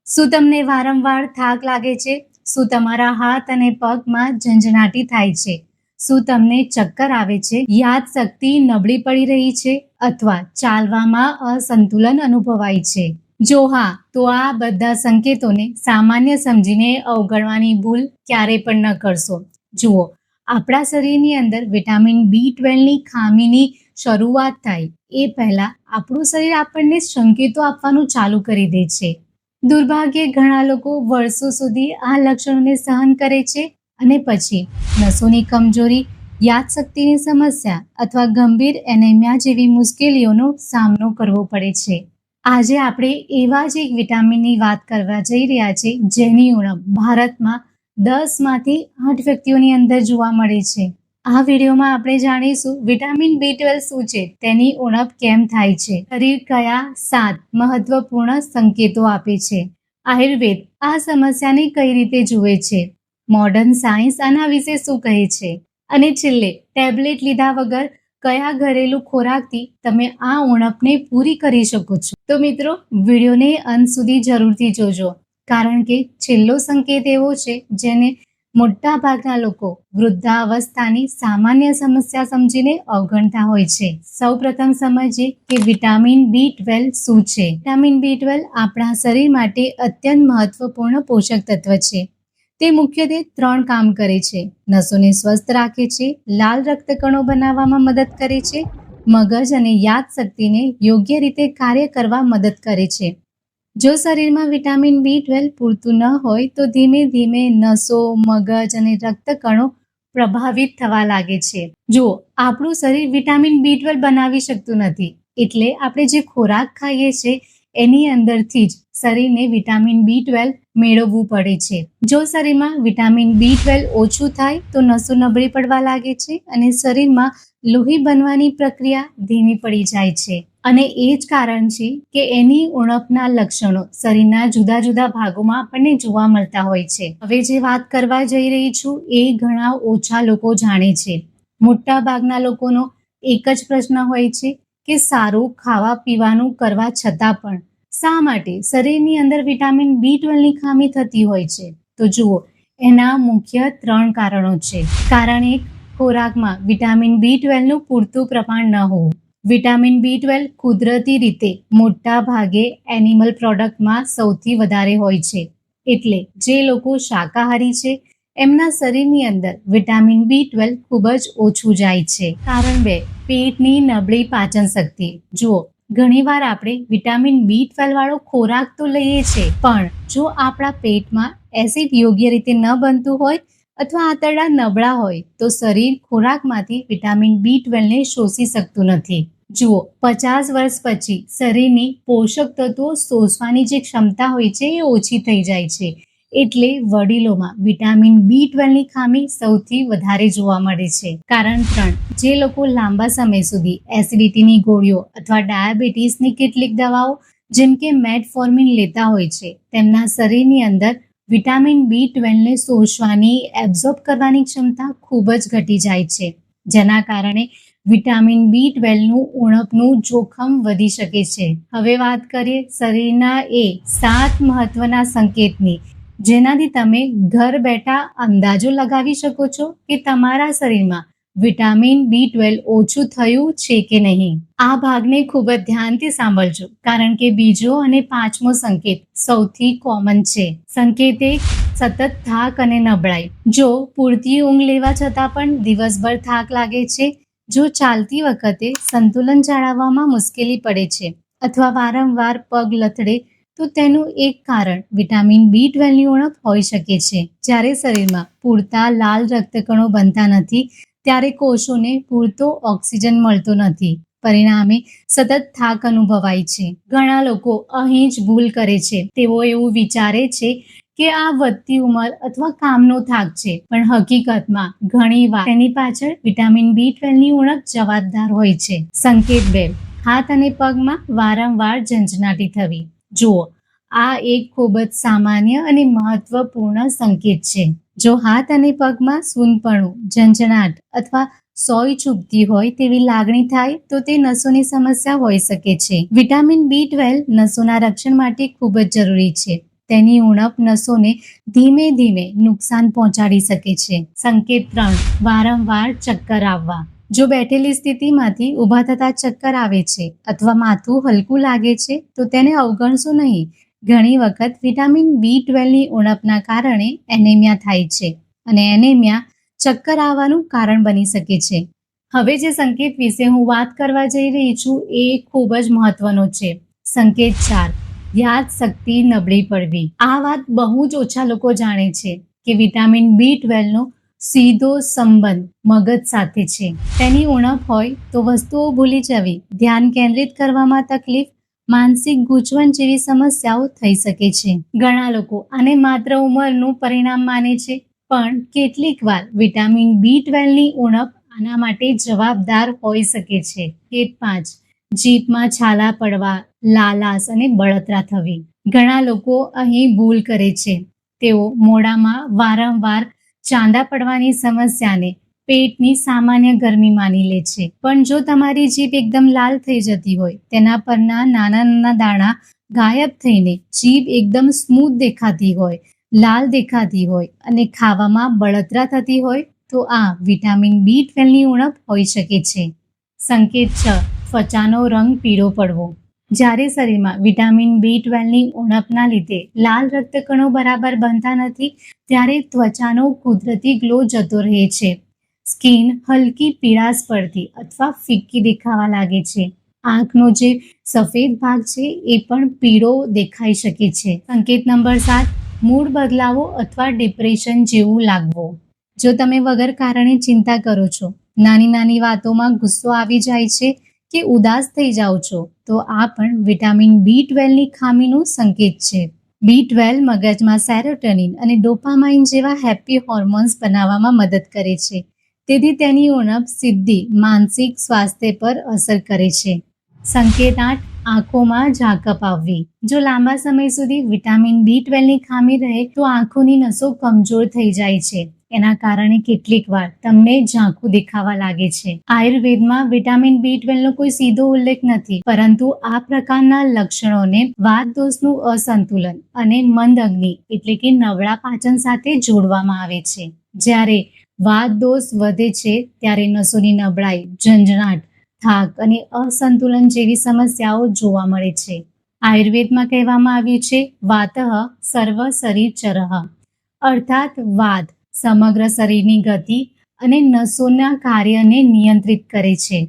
શું તમને વારંવાર થાક લાગે છે? શું તમારા હાથ અને પગમાં ઝંઝનાટી થાય છે? શું તમને ચક્કર આવે છે? યાદશક્તિ નબળી પડી રહી છે અથવા ચાલવામાં અસંતુલન અનુભવાય છે? જો હા, તો આ બધા સંકેતોને સામાન્ય સમજીને અવગણવાની ભૂલ ક્યારે પણ ન કરશો. જુઓ, આપણા શરીરની અંદર વિટામિન B12ની ખામીની શરૂઆત થાય એ પહેલા આપણું શરીર આપણને સંકેતો આપવાનું ચાલુ કરી દે છે. દુર્ભાગ્યે ઘણા લોકો વર્ષો સુધી આ લક્ષણોને સહન કરે છે અને પછી નસોની કમજોરી, યાદશક્તિની સમસ્યા અથવા ગંભીર એનેમિયા જેવી મુશ્કેલીઓનો સામનો કરવો પડે છે. આજે આપણે એવા જ એક વિટામિનની વાત કરવા જઈ રહ્યા છીએ જેની ઉણપ ભારતમાં 10 માંથી 8 વ્યક્તિઓની અંદર જોવા મળે છે. આ વિડીયોમાં આપણે જાણીશું વિટામિન B12 શું છે, તેની ઉણપ કેમ થાય છે, શરીર કયા 7 મહત્વપૂર્ણ સંકેતો આપે છે, આયુર્વેદ આ સમસ્યાને કઈ રીતે જુએ છે, મોડર્ન સાયન્સ આના વિશે શું કહે છે, અને છેલ્લે ટેબ્લેટ લીધા વગર કયા ઘરેલું ખોરાકથી તમે આ ઉણપને પૂરી કરી શકો છો. તો મિત્રો, વિડીયોને અંત સુધી જરૂરથી જોજો, કારણ કે છેલ્લો સંકેત એવો છે જેને મોટા ભાગના લોકો વૃદ્ધાવસ્થાની સામાન્ય સમસ્યા સમજીને અવગણતા હોય છે. સૌપ્રથમ સમજીએ કે વિટામિન B12 શું છે. વિટામિન B12 આપણા શરીર માટે અત્યંત મહત્વપૂર્ણ પોષક તત્વ છે. તે મુખ્યત્વે 3 કામ કરે છે. નસોને સ્વસ્થ રાખે છે, લાલ રક્તકણો બનાવવામાં મદદ કરે છે, મગજ અને યાદશક્તિને યોગ્ય રીતે કાર્ય કરવા મદદ કરે છે. જો શરીરમાં વિટામિન B12 પૂરતું ન હોય તો ધીમે ધીમે નસો, મગજ અને રક્તકણો પ્રભાવિત થવા લાગે છે. જુઓ, આપણું શરીર વિટામિન B12 બનાવી શકતું નથી, એટલે આપણે જે ખોરાક ખાઈએ છીએ એની અંદરથી જ શરીરને વિટામિન B12 મેળવવું પડે છે. જો શરીરમાં વિટામિન B12 ઓછું થાય તો નસો નબળી પડવા લાગે છે અને શરીરમાં લોહી બનવાની પ્રક્રિયા ધીમી પડી જાય છે. અને એ જ કારણ છે કે એની ઉણપના લક્ષણો શરીરના જુદા જુદા ભાગોમાં આપણને જોવા મળતા હોય છે. હવે જે વાત કરવા જઈ રહી છું એ ઘણા ઓછા લોકો જાણે છે. મોટા ભાગના લોકોનો એક જ પ્રશ્ન હોય છે કે સારું ખાવા પીવાનું કરવા છતાં પણ શા માટે શરીરની અંદર વિટામિન B12ની ખામી થતી હોય છે. તો જુઓ, એના મુખ્ય 3 કારણો છે. કારણ 1, ખોરાકમાં વિટામિન B12નું પૂરતું પ્રમાણ ન હોવું. વિટામિન B12 કુદરતી રીતે મોટા ભાગે એનિમલ પ્રોડક્ટમાં સૌથી વધારે હોય છે, એટલે જે લોકો શાકાહારી છે એમના શરીરની અંદર વિટામિન B12 ખૂબ જ ઓછું જાય છે. કારણ 2, પેટની નબળી પાચન શક્તિ. જુઓ, ઘણીવાર આપણે વિટામિન B12 વાળો ખોરાક તો લઈએ છીએ, પણ જો આપણા પેટમાં એસિડ યોગ્ય રીતે ન બનતું હોય અથવા આંતરડા નબળા હોય તો શરીર ખોરાકમાંથી વિટામિન B12ને શોષી શકતું નથી. જુઓ, 50 વર્ષ પછી શરીરની પોષક તત્વો શોષવાની જે ક્ષમતા હોય છે એ ઓછી થઈ જાય છે, એટલે વડીલોમાં વિટામિન B12ની ખામી સૌથી વધારે જોવા મળે છે. કારણ 3, જે લોકો લાંબા સમય સુધી એસિડિટીની ગોળીઓ અથવા ડાયાબિટીસની કેટલીક દવાઓ જેમ કે મેટફોર્મિન લેતા હોય છે, તેમના શરીરની અંદર વિટામિન B12ને શોષવાની, એબ્ઝોર્બ કરવાની ક્ષમતા ખૂબ જ ઘટી જાય છે, જેના કારણે વિટામિન B12નું ઉણપનું જોખમ વધી શકે છે. હવે વાત કરીએ શરીરના એ 7 મહત્વના સંકેતની, જેનાથી તમે ઘર બેઠા અંદાજો લગાવી શકો છો કે તમારા શરીરમાં વિટામિન B12 ઓછું થયું છે કે નહીં. આ ભાગને ખૂબ જ ધ્યાનથી સાંભળજો, કારણ કે બીજો અને 5મો સંકેત સૌથી કોમન છે. સંકેત 1, સતત થાક અને નબળાઈ. જો પૂરતી ઊંઘ લેવા છતાં પણ દિવસભર થાક લાગે છે, જો ચાલતી વખતે સંતુલન જાળવવામાં મુશ્કેલી પડે છે અથવા વારંવાર પગ લથડે તો તેનું એક કારણ વિટામિન B12ની ઉણપ હોઈ શકે છે. જ્યારે શરીરમાં પૂરતા લાલ રક્તકણો બનતા નથી ત્યારે કોષોને પૂરતો ઓક્સિજન મળતો નથી, પરિણામે સતત થાક અનુભવાય છે. ઘણા લોકો અહીં જ ભૂલ કરે છે. તેઓ એવું વિચારે છે કે આ વધતી ઉંમર અથવા કામનો થાક છે, પણ હકીકતમાં ઘણીવાર તેની પાછળ વિટામિન B12ની ઉણપ જવાબદાર હોય છે. સંકેત 2, હાથ અને પગમાં વારંવાર ઝંઝનાટી થવી. જુઓ, આ એક ખૂબ જ સામાન્ય અને મહત્વપૂર્ણ સંકેત છે. જો હાથ અને પગમાં સૂનપણું, ઝંઝનાટ અથવા સોય ચૂભતી હોય તેવી લાગણી થાય તો તે નસોની સમસ્યા હોઈ શકે છે. વિટામિન B12 નસોના રક્ષણ માટે ખૂબ જ જરૂરી છે. તેની ઉણપ નસોને ધીમે ધીમે નુકસાન પહોંચાડી શકે છે. સંકેત 3, વારંવાર ચક્કર આવવા. જો બેઠેલી સ્થિતિમાંથી ઊભા થતા ચક્કર આવે છે અથવા માથું હલકું લાગે છે તો તેને અવગણશો નહીં. ઘણી વખત વિટામિન B12ની ઉણપના કારણે એનેમિયા થાય છે અને એનેમિયા ચક્કર આવવાનું કારણ બની શકે છે. હવે જે સંકેત વિશે હું વાત કરવા જઈ રહી છું એ ખૂબ જ મહત્વનો છે. સંકેત 4, યાદશક્તિ નબળી પડવી. આ વાત બહુ જ ઓછા લોકો જાણે છે કે વિટામિન B12નો સીધો સંબંધ મગજ સાથે છે. તેની ઉણપ હોય તો વસ્તુઓ ભૂલી જવી, ધ્યાન કેન્દ્રિત કરવામાં તકલીફ, માનસિક ગૂંચવણ જેવી સમસ્યાઓ થઈ શકે છે. ઘણા લોકો આને માત્ર ઉંમરનું પરિણામ માને છે, પણ કેટલીક વાર વિટામિન B12ની ઉણપ આના માટે જવાબદાર હોઈ શકે છે. સંકેત 5, જીભમાં છાલા પડવા, લાલાશ અને બળતરા થવી. ઘણા લોકો અહીં ભૂલ કરે છે. તેઓ મોઢામાં વારંવાર ચાંદા પડવાની સમસ્યાને પેટની સામાન્ય ગરમી માની લે છે. પણ જો તમારી જીભ એકદમ લાલ થઈ જતી હોય, તેના પરના નાના નાના દાણા ગાયબ થઈને જીભ એકદમ સ્મૂથ દેખાતી હોય, લાલ દેખાતી હોય અને ખાવામાં બળતરા થતી હોય તો આ વિટામિન B12ની ઉણપ હોઈ શકે છે. સંકેત 6, ત્વચાનો રંગ પીળો પડવો. જ્યારે શરીરમાં વિટામિન B12ની ઉણપના લીધે લાલ રક્તકણો બરાબર બનતા નથી, ત્યારે ત્વચાનો કુદરતી ગ્લો જતો રહે છે. સ્કિન હલકી પીળાશ પડતી અથવા ફિક્કી દેખાવા લાગે છે. આંખનો જે સફેદ ભાગ છે એ પણ પીળો દેખાઈ શકે છે. સંકેત નંબર 7, મૂડ બદલાવો અથવા ડિપ્રેશન જેવું લાગવું. જો તમે વગર કારણે ચિંતા કરો છો, નાની નાની વાતોમાં ગુસ્સો આવી જાય છે કે ઉદાસ થઈ જાઓ છો, તો આ પણ વિટામિન B12ની ખામીનું સંકેત છે. B12 મગજમાં સેરોટોનિન અને ડોપામાઇન જેવા હેપી હોર્મોન્સ બનાવવામાં મદદ કરે છે. તેથી તેની ઉણપ સીધી માનસિક સ્વાસ્થ્ય પર અસર કરે છે. સંકેત 8, આંખોમાં ઝાકપ આવવી. જો લાંબા સમય સુધી વિટામિન B12ની ખામી રહે તો આંખોની નસો કમજોર થઈ જાય છે. એના કારણે કેટલીક વાર તમને ઝાંખું દેખાવા લાગે છે. આયુર્વેદમાં વિટામિન B12નો કોઈ સીધો ઉલ્લેખ નથી, પરંતુ આ પ્રકારના લક્ષણોને વાત દોષનું અસંતુલન અને મંદ અગ્નિ એટલે કે નબળા પાચન સાથે જોડવામાં આવે છે. જ્યારે વાત દોષ વધે છે ત્યારે નસોની નબળાઈ, ઝંઝણાટ, થાક અને અસંતુલન જેવી સમસ્યાઓ જોવા મળે છે. આયુર્વેદમાં કહેવામાં આવ્યું છે, વાતઃ સર્વ શરીર ચરઃ, અર્થાત વાત સમગ્ર શરીરની ગતિ અને નસોના કાર્યને નિયંત્રિત કરે છે.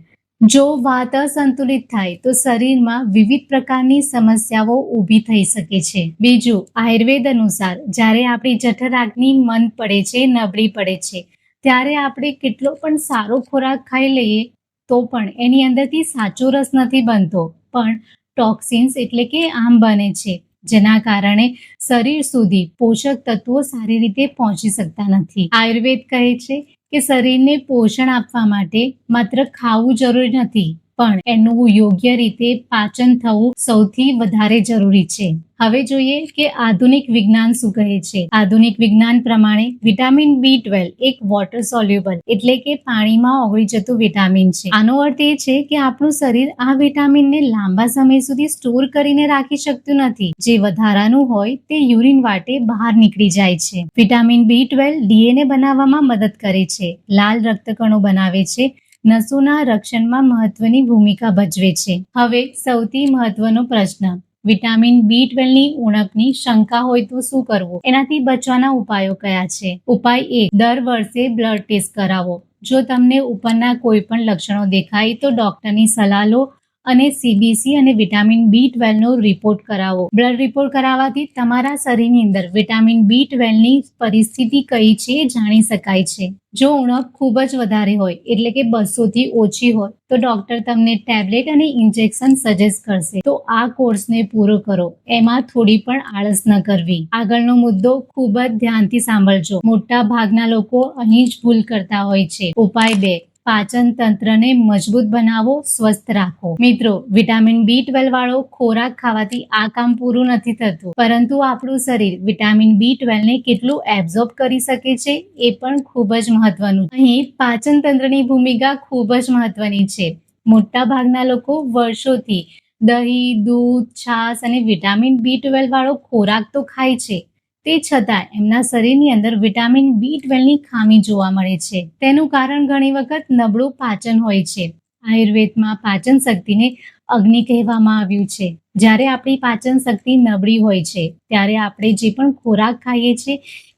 જો વાત અસંતુલિત થાય તો શરીરમાં વિવિધ પ્રકારની સમસ્યાઓ ઊભી થઈ શકે છે. બીજું, આયુર્વેદ અનુસાર જ્યારે આપણી જઠરાગ્નિ મંદ પડે છે, નબળી પડે છે, ત્યારે આપણે કેટલો પણ સારો ખોરાક ખાઈ લઈએ તો પણ એની અંદરથી સાચો રસ નથી બનતો, પણ ટોક્સિન્સ એટલે કે આમ બને છે, જેના કારણે શરીર સુધી પોષક તત્વો સારી રીતે પહોંચી શકતા નથી. આયુર્વેદ કહે છે કે શરીરને પોષણ આપવા માટે માત્ર ખાવું જરૂરી નથી, પણ એનું યોગ્ય રીતે પાચન થવું સૌથી વધારે જરૂરી છે. હવે જોઈએ કે આધુનિક વિજ્ઞાન શું કહે છે. આધુનિક વિજ્ઞાન પ્રમાણે વિટામિન B12 એક વોટર સોલ્યુબલ એટલે કે પાણીમાં ઓગળી જતું વિટામિન છે. આનો અર્થ એ છે કે આપણું શરીર આ વિટામિનને લાંબા સમય સુધી સ્ટોર કરીને રાખી શકતું નથી. જે વધારાનું હોય તે યુરિન વાટે બહાર નીકળી જાય છે. વિટામિન B12 DNA બનાવવામાં મદદ કરે છે, લાલ રક્તકણો બનાવે છે, નસોના રક્ષણમાં મહત્વની ભૂમિકા ભજવે છે. હવે સૌથી મહત્વનો પ્રશ્ન, વિટામિન B12ની ઉણપની શંકા હોય તો શું કરવું? એનાથી બચવાના ઉપાયો કયા છે? ઉપાય 1, દર વર્ષે બ્લડ ટેસ્ટ કરાવો. જો તમને ઉપરના કોઈ પણ લક્ષણો દેખાય તો ડોક્ટરની સલાહ લો અને CBC અને વિટામિન B12નો રિપોર્ટ કરાવો. બ્લડ રિપોર્ટ કરાવવાથી તમારા શરીરની અંદર વિટામિન B12ની પરિસ્થિતિ કઈ છે એ જાણી શકાય છે. જો ઉણપ ખૂબ જ વધારે હોય એટલે કે 200 થી ઓછી હોય તો ડોક્ટર તમને ટેબ્લેટ અને ઇન્જેક્શન સજેસ્ટ કરશે. તો આ કોર્સને પૂરો કરો, એમાં થોડી પણ આળસ ન કરવી. આગળનો મુદ્દો ખૂબ જ ધ્યાનથી સાંભળજો. મોટા ભાગના લોકો અહીં જ ભૂલ કરતા હોય છે. ઉપાય 2, પાચન તંત્રને મજબૂત બનાવો, સ્વસ્થ રાખો. મિત્રો, વિટામિન B12 વાળો ખોરાક ખાવાથી આ કામ પૂરું નથી થતું, પરંતુ આપણું શરીર વિટામિન B12ને કેટલું એબ્ઝોર્બ કરી શકે છે એ પણ ખૂબ જ મહત્વનું. અહીં પાચન તંત્રની ભૂમિકા ખૂબ જ મહત્વની છે. મોટા ભાગના લોકો વર્ષોથી દહીં, દૂધ, છાશ અને વિટામિન B12 વાળો ખોરાક તો ખાય છે, તે છતાં એમના શરીરની અંદર વિટામિન B12ની ખામી જોવા મળે છે. તેનું કારણ ઘણી વખત નબળું પાચન હોય છે. આયુર્વેદમાં પાચન શક્તિને અગ્નિ કહેવામાં આવ્યું છે. જ્યારે આપણી પાચન શક્તિ નબળી હોય છે ત્યારે આપણે જે પણ ખોરાક ખાઈએ છીએ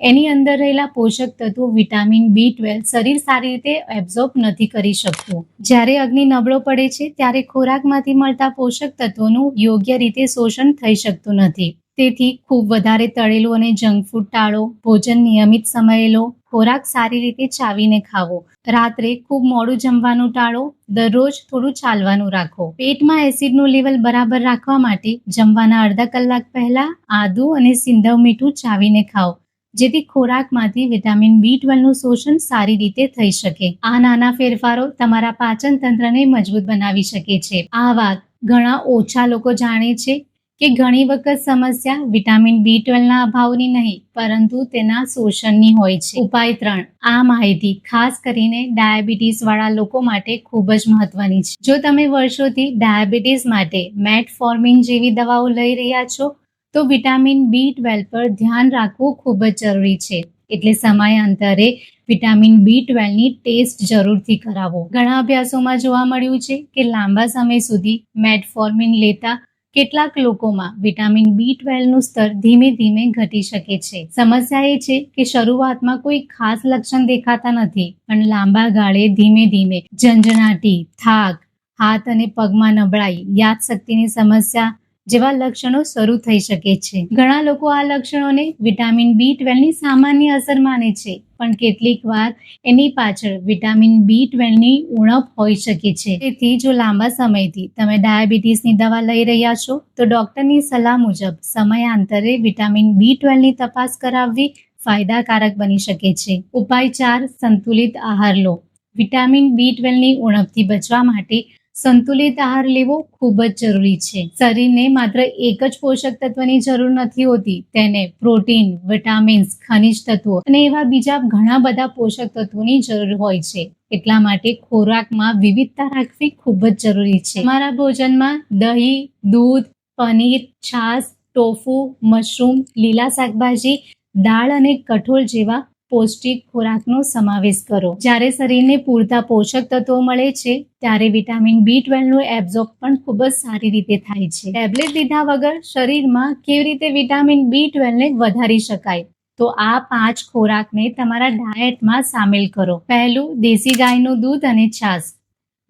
એની અંદર રહેલા પોષક તત્વો વિટામિન B12 શરીર સારી રીતે એબ્ઝોર્બ નથી કરી શકતું. જ્યારે અગ્નિ નબળો પડે છે ત્યારે ખોરાકમાંથી મળતા પોષક તત્વોનું યોગ્ય રીતે શોષણ થઈ શકતું નથી. તેથી ખૂબ વધારે તળેલું અને જંક ફૂડ ટાળો. ભોજન નિયમિત સમયે લો. ખોરાક સારી રીતે ચાવીને ખાવો. રાત્રે ખૂબ મોડું જમવાનું ટાળો. દરરોજ થોડું ચાલવાનું રાખો. પેટમાં એસિડનું લેવલ બરાબર રાખવા માટે જમવાના અડધા કલાક પહેલા આદુ અને સિંધવ મીઠું ચાવીને ખાઓ, જેથી ખોરાકમાંથી વિટામિન B12 નું શોષણ સારી રીતે થઈ શકે. આ નાના ફેરફારો તમારા પાચન તંત્રને મજબૂત બનાવી શકે છે. આ વાત ઘણા ઓછા લોકો જાણે છે કે ઘણી વખત સમસ્યા વિટામિન B12 ના અભાવની નહીં પરંતુ તેના શોષણની હોય છે. ઉપાય 3. આ માહિતી ખાસ કરીને ડાયાબિટીસ વાળા લોકો માટે ખૂબ જ મહત્વની છે. જો તમે વર્ષોથી ડાયાબિટીસ માટે મેટફોર્મિન જેવી દવાઓ લઈ રહ્યા છો તો વિટામિન B12 પર ધ્યાન રાખવું ખૂબ જ જરૂરી છે. એટલે સમયાંતરે વિટામિન B12 ની ટેસ્ટ જરૂરથી કરાવો. ઘણા અભ્યાસોમાં જોવા મળ્યું છે કે લાંબા સમય સુધી મેટફોર્મિન લેતા કેટલાક લોકોમાં વિટામિન B12 નું સ્તર ધીમે ધીમે ઘટી શકે છે. સમસ્યા એ છે કે શરૂઆતમાં કોઈ ખાસ લક્ષણ દેખાતા નથી, પણ લાંબા ગાળે ધીમે ધીમે ઝંઝણાટી, થાક, હાથ અને પગમાં નબળાઈ, યાદશક્તિની સમસ્યા જેવા લક્ષણો શરૂ થઈ શકે છે. ઘણા લોકો આ લક્ષણોને વિટામિન B12 ની સામાન્ય અસર માને છે, પણ કેટલીક વાર એની પાછળ વિટામિન B12 ની ઉણપ હોઈ શકે છે. તેથી જો લાંબા સમયથી તમે ડાયાબિટીસની દવા લઈ રહ્યા છો તો ડોક્ટરની સલાહ મુજબ સમયાંતરે વિટામિન B12 ની તપાસ કરાવવી ફાયદાકારક બની શકે છે. ઉપાય 4. સંતુલિત આહાર લો. વિટામિન B12 ની ઉણપથી બચવા માટે સંતુલિત આહાર લેવો ખૂબ જ જરૂરી છે. શરીરને માત્ર એક જ પોષક તત્વની જરૂર નથી હોતી, તેને પ્રોટીન, વિટામિન્સ, ખનિજ તત્વો અને એવા બીજા ઘણા બધા પોષક તત્વોની જરૂર હોય છે. એટલા માટે ખોરાકમાં વિવિધતા રાખવી ખૂબ જ જરૂરી છે. તમારા ભોજનમાં દહીં, દૂધ, પનીર, છાશ, ટોફુ, મશરૂમ, લીલા શાકભાજી, દાળ અને કઠોળ જેવા પૌષ્ટિક ખોરાકનો સમાવેશ કરો. જ્યારે શરીરને પૂરતા પોષક તત્વો મળે છે ત્યારે વિટામિન B12 નું એબ્ઝોર્બ પણ ખૂબ જ સારી રીતે થાય છે. ટેબ્લેટ લીધા વગર શરીરમાં કેવી રીતે વિટામિન B12 ને વધારી શકાય? તો આ 5 ખોરાકને તમારા ડાયટમાં સામેલ કરો. પહેલું, દેશી ગાયનું દૂધ અને છાશ.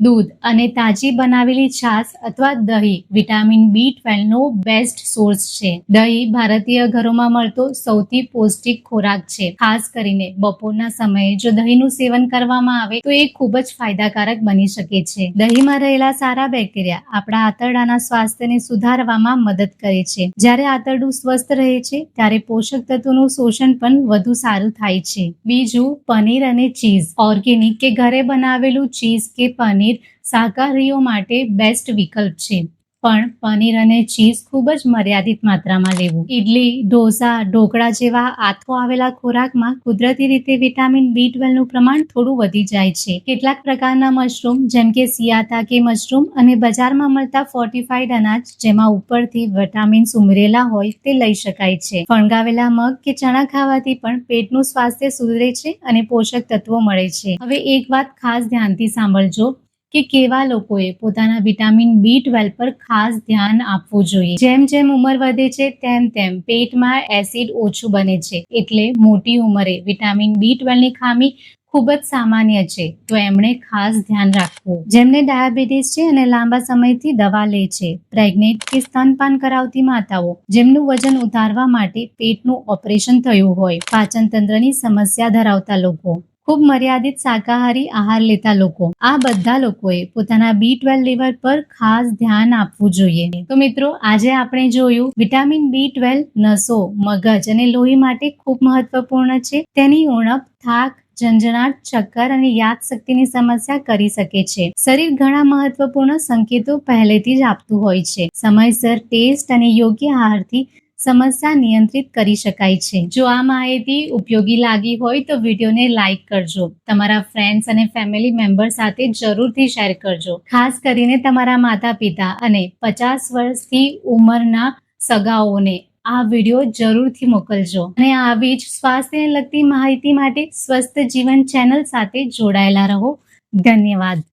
દૂધ અને તાજી બનાવેલી છાશ અથવા દહીં વિટામિન B12 નો બેસ્ટ સોર્સ છે. દહીં ભારતીય ઘરોમાં મળતો સૌથી પૌષ્ટિક ખોરાક છે. ખાસ કરીને બપોરના સમયે જો દહીંનું સેવન કરવામાં આવે તો એ ખૂબ જ ફાયદાકારક બની શકે છે. દહીંમાં રહેલા સારા બેક્ટેરિયા આપણા આંતરડાના સ્વાસ્થ્યને સુધારવામાં મદદ કરે છે. જ્યારે આંતરડું સ્વસ્થ રહે છે ત્યારે પોષક તત્વોનું શોષણ પણ વધુ સારું થાય છે. બીજું, પનીર અને ચીઝ. ઓર્ગેનિક કે ઘરે બનાવેલું ચીઝ કે પનીર શાકાહારીઓ માટે બેસ્ટ વિકલ્પ છે, પણ પનીર અને ચીઝ ખૂબ જ મર્યાદિત માત્રામાં લેવું. ઇડલી, ઢોસા, ઢોકળા જેવા આથો આવેલા ખોરાકમાં કુદરતી રીતે વિટામિન B12 નું પ્રમાણ થોડું વધી જાય છે. કેટલાક પ્રકારના મશરૂમ જેમ કે સિયાતા કે મશરૂમ અને બજારમાં મળતા ફોર્ટિફાઈડ અનાજ જેમાં ઉપરથી વિટામિન્સ ઉમેરેલા હોય તે લઈ શકાય છે. ફણગાવેલા મગ કે ચણા ખાવાથી પણ પેટનું સ્વાસ્થ્ય સુધરે છે અને પોષક તત્વો મળે છે. હવે એક વાત ખાસ ધ્યાનથી સાંભળજો કે કેવા લોકોએ પોતાના વિટામિન B12 પર ખાસ ધ્યાન આપવું જોઈએ. જેમ જેમ ઉંમર વધે છે તેમ તેમ પેટમાં એસિડ ઓછું બને છે, એટલે મોટી ઉંમરે વિટામિન B12 ની ખામી ખૂબ જ સામાન્ય છે, તો એમણે ખાસ ધ્યાન રાખવું. જેમને ડાયાબિટીસ છે અને લાંબા સમયથી દવા લે છે, પ્રેગ્નેન્ટ કે સ્તનપાન કરાવતી માતાઓ, જેમનું વજન ઉતારવા માટે પેટનું ઓપરેશન થયું હોય, પાચન તંત્રની સમસ્યા ધરાવતા લોકો, ખૂબ મર્યાદિત શાકાહારી આહાર લેતા લોકો, આ બધા લોકોએ પોતાના B12 લેવલ પર ખાસ ધ્યાન આપવું જોઈએ. તો મિત્રો, આજે આપણે જોયું વિટામિન B12 નસો, મગજ અને લોહી માટે ખૂબ મહત્વપૂર્ણ છે. તેની ઉણપ થાક, ઝંઝણાટ, ચક્કર અને યાદશક્તિની સમસ્યા કરી શકે છે. શરીર ઘણા મહત્વપૂર્ણ સંકેતો પહેલેથી જ આપતું હોય છે. સમયસર ટેસ્ટ અને યોગ્ય આહારથી સમસ્યા નિયંત્રિત કરી શકાય છે. જો આ માહિતી ઉપયોગી લાગી હોય તો વિડીયોને લાઈક કરજો. તમારા ફ્રેન્ડ્સ અને ફેમિલી મેમ્બર સાથે જરૂરથી શેર કરજો. ખાસ કરીને તમારા માતા પિતા અને 50 વર્ષથી ઉંમરના સગાઓને આ વિડીયો જરૂરથી મોકલજો. અને આવી જ સ્વાસ્થ્યને લગતી માહિતી માટે સ્વસ્થ જીવન ચેનલ સાથે જોડાયેલા રહો. ધન્યવાદ.